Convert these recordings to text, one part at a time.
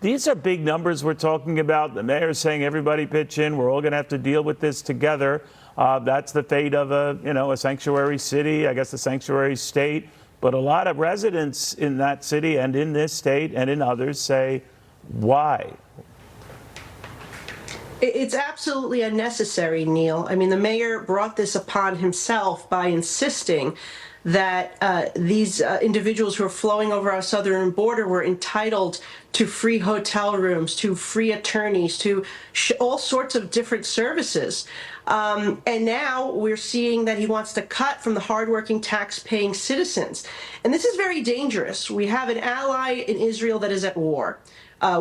These are big numbers we're talking about. The mayor's saying everybody pitch in. We're all going to have to deal with this together. That's the fate of a sanctuary city, I guess a sanctuary state. But a lot of residents in that city and in this state and in others say, why? It's absolutely unnecessary, Neil. I mean, the mayor brought this upon himself by insisting that these individuals who are flowing over our southern border were entitled to free hotel rooms, to free attorneys, to all sorts of different services. And now we're seeing that he wants to cut from the hardworking tax-paying citizens. And this is very dangerous. We have an ally in Israel that is at war.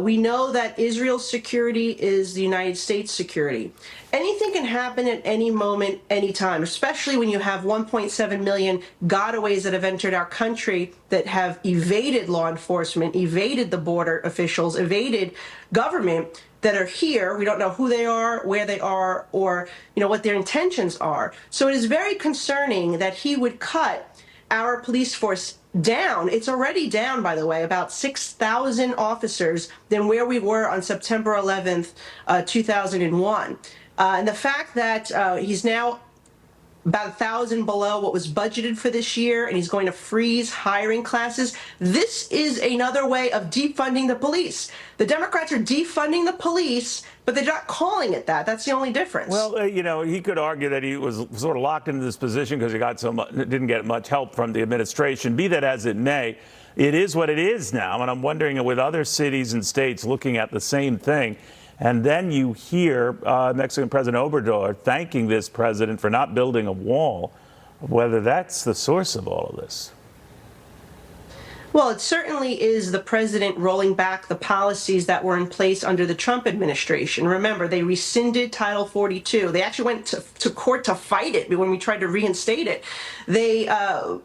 We know that Israel's security is the United States' security. Anything can happen at any moment, anytime, especially when you have 1.7 million gotaways that have entered our country that have evaded law enforcement, evaded the border officials, evaded government, that are here. We don't know who they are, where they are, or what their intentions are. So it is very concerning that he would cut our police force down. It's already down, by the way, about 6,000 officers than where we were on September 11th, 2001. And the fact that he's now about 1,000 below what was budgeted for this year, and he's going to freeze hiring classes. This is another way of defunding the police. The Democrats are defunding the police, but they're not calling it that. That's the only difference. Well, he could argue that he was sort of locked into this position because he didn't get much help from the administration. Be that as it may, it is what it is now. And I'm wondering, with other cities and states looking at the same thing, and then you hear Mexican President Obrador thanking this president for not building a wall, whether that's the source of all of this. Well, it certainly is the president rolling back the policies that were in place under the Trump administration. Remember, they rescinded Title 42. They actually went to court to fight it when we tried to reinstate it. They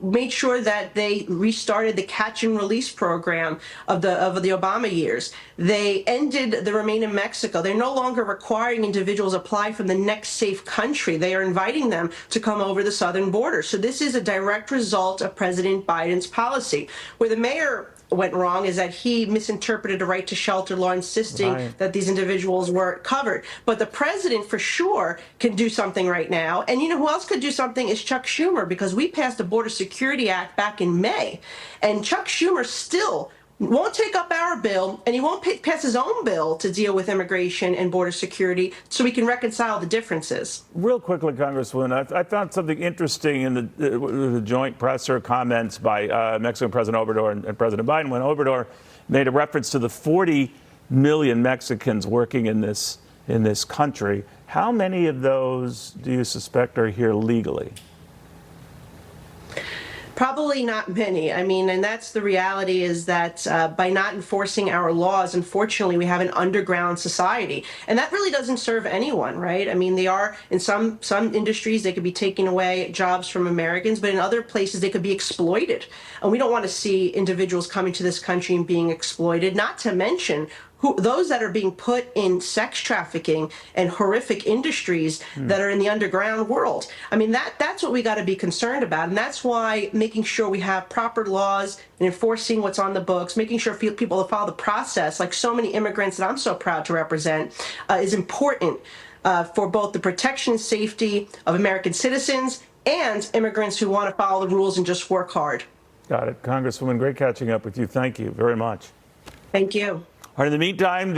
made sure that they restarted the catch and release program of the Obama years. They ended the Remain in Mexico. They're no longer requiring individuals apply from the next safe country. They are inviting them to come over the southern border. So this is a direct result of President Biden's policy. Where the mayor went wrong is that he misinterpreted a right to shelter law, insisting that these individuals were covered. But the president, for sure, can do something right now. And you know who else could do something is Chuck Schumer, because we passed the Border Security Act back in May. And Chuck Schumer still won't take up our bill, and he won't pass his own bill to deal with immigration and border security so we can reconcile the differences. Real quickly, Congresswoman, I found something interesting in the joint presser comments by Mexican President Obrador and President Biden when Obrador made a reference to the 40 million Mexicans working in this country. How many of those do you suspect are here legally? Probably not many. I mean, and that's the reality, is that by not enforcing our laws, unfortunately, we have an underground society. And that really doesn't serve anyone, right? I mean, they are, in some industries, they could be taking away jobs from Americans, but in other places, they could be exploited. And we don't want to see individuals coming to this country and being exploited, not to mention those that are being put in sex trafficking and horrific industries that are in the underground world. I mean, that's what we got to be concerned about. And that's why making sure we have proper laws and enforcing what's on the books, making sure people follow the process, like so many immigrants that I'm so proud to represent, is important for both the protection and safety of American citizens and immigrants who want to follow the rules and just work hard. Got it. Congresswoman, great catching up with you. Thank you very much. Thank you. All right, in the meantime,